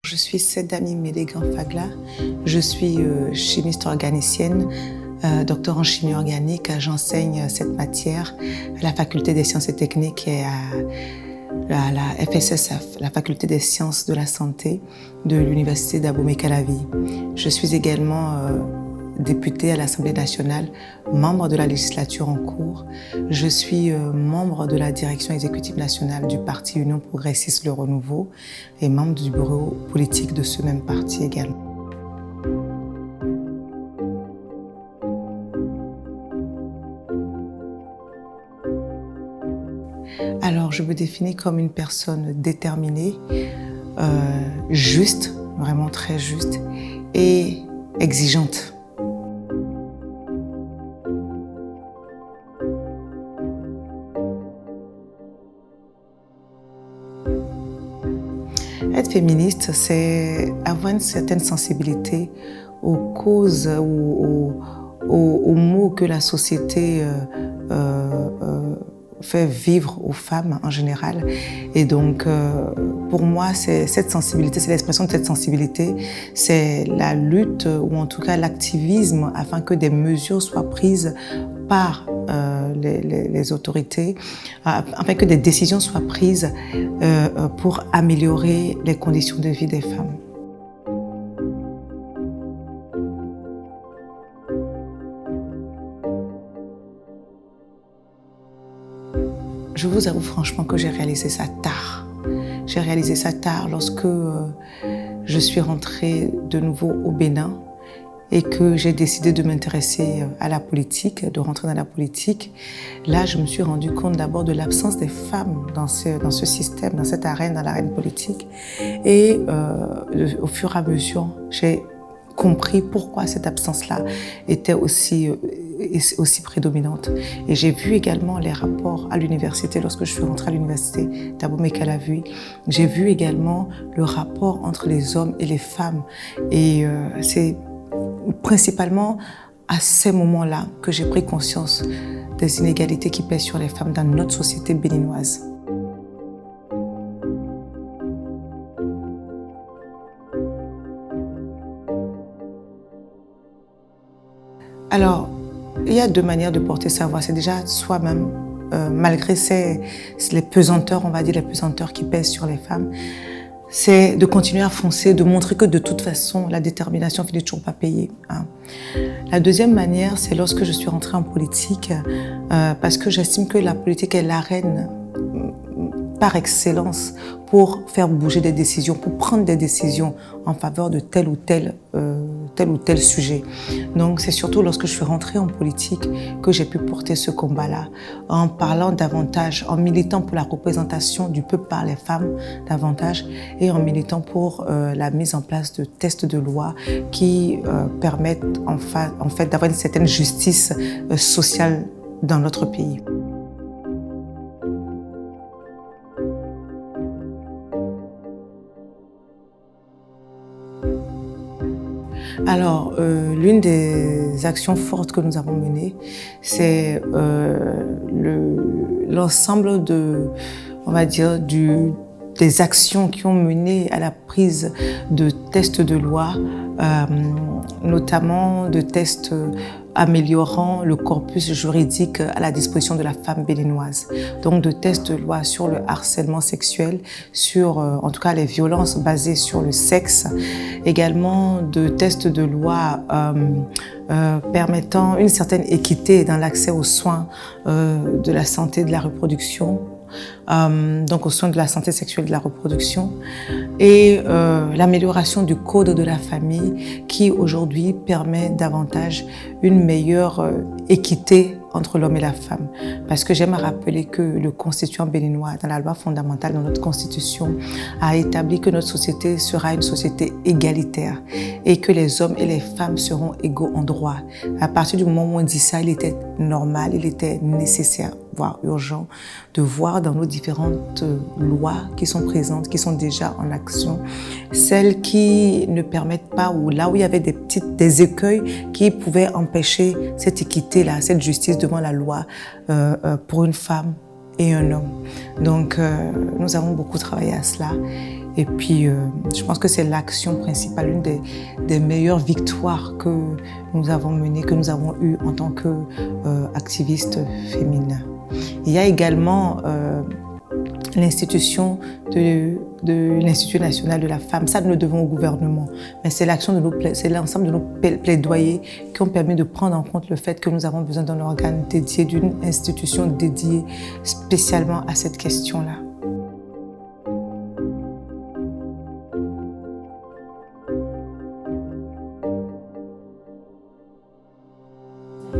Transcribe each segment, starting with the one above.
Je suis Sedami Mélégan-Fagla, je suis chimiste organicienne, docteur en chimie organique. J'enseigne cette matière à la faculté des sciences et techniques et à la FSSF, la faculté des sciences de la santé de l'université d'Abomey-Calavi. Je suis également députée à l'Assemblée nationale, membre de la législature en cours. Je suis membre de la direction exécutive nationale du parti Union progressiste Le Renouveau et membre du bureau politique de ce même parti également. Alors, je me définis comme une personne déterminée, juste, vraiment très juste, et exigeante. Être féministe, c'est avoir une certaine sensibilité aux causes, aux maux que la société fait vivre aux femmes en général. Et donc, pour moi, c'est cette sensibilité, c'est l'expression de cette sensibilité, c'est la lutte, ou en tout cas l'activisme, afin que des mesures soient prises par les autorités, afin que des décisions soient prises pour améliorer les conditions de vie des femmes. Je vous avoue franchement que j'ai réalisé ça tard. J'ai réalisé ça tard lorsque je suis rentrée de nouveau au Bénin et que j'ai décidé de m'intéresser à la politique, de rentrer dans la politique. Là, je me suis rendu compte d'abord de l'absence des femmes dans ce système, dans cette arène, dans l'arène politique. Et au fur et à mesure, j'ai compris pourquoi cette absence-là était aussi prédominante. Et j'ai vu également les rapports à l'université, lorsque je suis rentrée à l'université d'Abomey-Calavi. J'ai vu également le rapport entre les hommes et les femmes. Et c'est principalement à ces moments-là que j'ai pris conscience des inégalités qui pèsent sur les femmes dans notre société béninoise. Alors, il y a deux manières de porter sa voix. C'est déjà soi-même, malgré les pesanteurs, on va dire les pesanteurs qui pèsent sur les femmes, c'est de continuer à foncer, de montrer que de toute façon, la détermination finit toujours pas payée. La deuxième manière, c'est lorsque je suis rentrée en politique, parce que j'estime que la politique est l'arène par excellence pour faire bouger des décisions, pour prendre des décisions en faveur de tel ou tel sujet. Donc c'est surtout lorsque je suis rentrée en politique que j'ai pu porter ce combat-là, en parlant davantage, en militant pour la représentation du peuple par les femmes davantage et en militant pour la mise en place de tests de loi qui permettent en fait d'avoir une certaine justice sociale dans notre pays. Alors, l'une des actions fortes que nous avons menées, c'est l'ensemble on va dire, des actions qui ont mené à la prise de tests de loi, notamment de tests améliorant le corpus juridique à la disposition de la femme béninoise. Donc de tests de loi sur le harcèlement sexuel, sur en tout cas les violences basées sur le sexe, également de tests de loi permettant une certaine équité dans l'accès aux soins de la santé et de la reproduction, donc aux soins de la santé sexuelle et de la reproduction, et l'amélioration du code de la famille qui aujourd'hui permet davantage une meilleure équité entre l'homme et la femme. Parce que j'aime rappeler que le constituant béninois, dans la loi fondamentale, dans notre constitution, a établi que notre société sera une société égalitaire et que les hommes et les femmes seront égaux en droit. À partir du moment où on dit ça, il était normal, il était nécessaire, voire urgent, de voir dans nos différentes lois qui sont présentes, qui sont déjà en action, celles qui ne permettent pas, ou là où il y avait des écueils qui pouvaient empêcher cette équité-là, cette justice devant la loi pour une femme et un homme. Donc, nous avons beaucoup travaillé à cela. Et puis, je pense que c'est l'action principale, une des meilleures victoires que nous avons menées, que nous avons eues en tant qu'activistes féminins. Il y a également l'institution de l'Institut national de la femme. Ça, nous le devons au gouvernement. Mais c'est c'est l'ensemble de nos plaidoyers qui ont permis de prendre en compte le fait que nous avons besoin d'un organe dédié, d'une institution dédiée spécialement à cette question-là.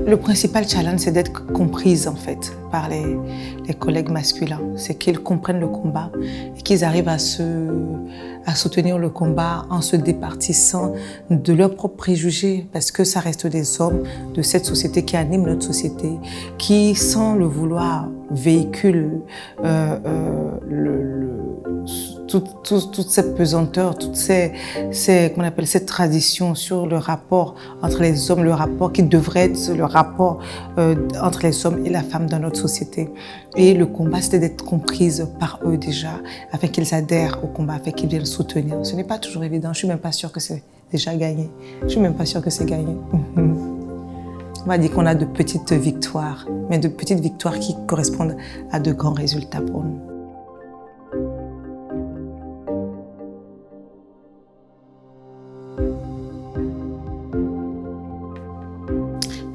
Le principal challenge, c'est d'être comprise en fait par les collègues masculins. C'est qu'ils comprennent le combat et qu'ils arrivent à soutenir le combat en se départissant de leurs propres préjugés, parce que ça reste des hommes de cette société qui animent notre société, qui, sans le vouloir, véhiculent toute cette pesanteur, toutes qu'on appelle cette tradition sur le rapport entre les hommes, le rapport qui devrait être le rapport entre les hommes et la femme dans notre société. Et le combat, c'était d'être comprise par eux déjà, afin qu'ils adhèrent au combat, afin qu'ils viennent soutenir. Ce n'est pas toujours évident, je ne suis même pas sûre que c'est déjà gagné. Je ne suis même pas sûre que c'est gagné. On va dire qu'on a de petites victoires, mais de petites victoires qui correspondent à de grands résultats pour nous.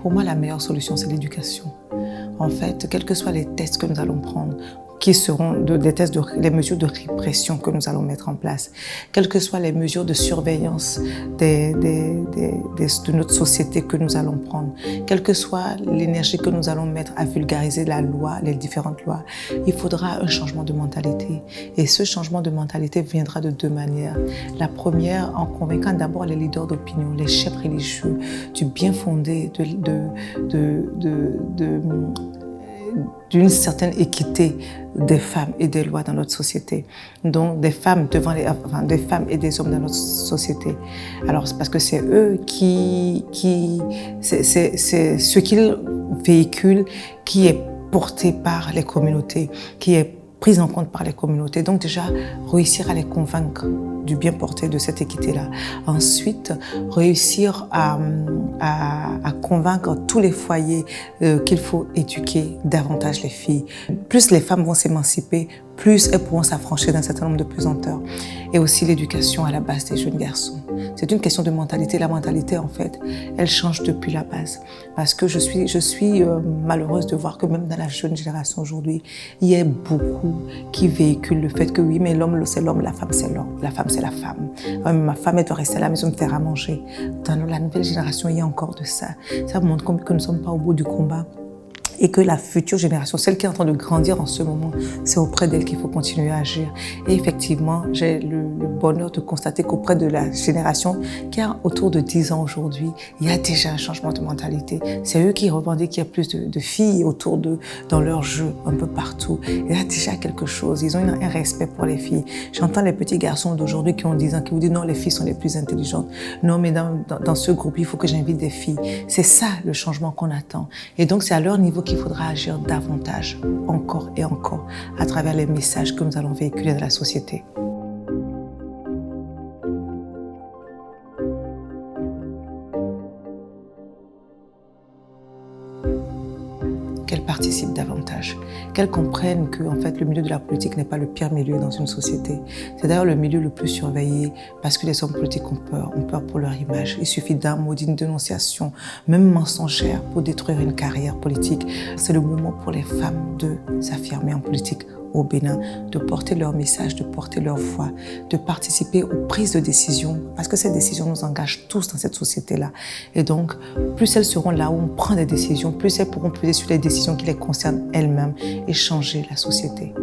Pour moi, la meilleure solution, c'est l'éducation. En fait, quels que soient les tests que nous allons prendre, qui seront les mesures de répression que nous allons mettre en place, quelles que soient les mesures de surveillance de notre société que nous allons prendre, quelle que soit l'énergie que nous allons mettre à vulgariser la loi, les différentes lois, il faudra un changement de mentalité. Et ce changement de mentalité viendra de deux manières. La première, en convainquant d'abord les leaders d'opinion, les chefs religieux, du bien fondé d'une certaine équité des femmes et des lois dans notre société. Donc des femmes des femmes et des hommes dans notre société. Alors c'est parce que c'est eux c'est ce qu'ils véhiculent qui est porté par les communautés, qui est prise en compte par les communautés. Donc déjà, réussir à les convaincre du bien porté de cette équité-là. Ensuite, réussir à convaincre tous les foyers qu'il faut éduquer davantage les filles. Plus les femmes vont s'émanciper, plus elles pourront s'affranchir d'un certain nombre de pesanteurs. Et aussi l'éducation à la base des jeunes garçons. C'est une question de mentalité. La mentalité, en fait, elle change depuis la base. Parce que je suis malheureuse de voir que même dans la jeune génération aujourd'hui, il y a beaucoup qui véhiculent le fait que oui, mais l'homme c'est l'homme, la femme c'est l'homme, la femme c'est la femme. Ma femme, elle doit rester à la maison me faire à manger. Dans la nouvelle génération, il y a encore de ça. Ça montre que nous ne sommes pas au bout du combat. Et que la future génération, celle qui est en train de grandir en ce moment, c'est auprès d'elle qu'il faut continuer à agir. Et effectivement, j'ai le bonheur de constater qu'auprès de la génération qui a autour de 10 ans aujourd'hui, il y a déjà un changement de mentalité. C'est eux qui revendiquent qu'il y a plus de filles autour d'eux, dans leurs jeux, un peu partout. Il y a déjà quelque chose, ils ont un respect pour les filles. J'entends les petits garçons d'aujourd'hui qui ont 10 ans, qui vous disent non, les filles sont les plus intelligentes. Non, mais dans ce groupe, il faut que j'invite des filles. C'est ça le changement qu'on attend. Et donc, c'est à leur niveau qu'il faudra agir davantage, encore et encore, à travers les messages que nous allons véhiculer dans la société. Qu'elles participent davantage, qu'elles comprennent que en fait, le milieu de la politique n'est pas le pire milieu dans une société. C'est d'ailleurs le milieu le plus surveillé parce que les hommes politiques ont peur pour leur image. Il suffit d'un mot, d'une dénonciation, même mensongère, pour détruire une carrière politique. C'est le moment pour les femmes de s'affirmer en politique au Bénin, de porter leur message, de porter leur voix, de participer aux prises de décision, parce que ces décisions nous engagent tous dans cette société-là. Et donc, plus elles seront là où on prend des décisions, plus elles pourront peser sur les décisions qui les concernent elles-mêmes et changer la société.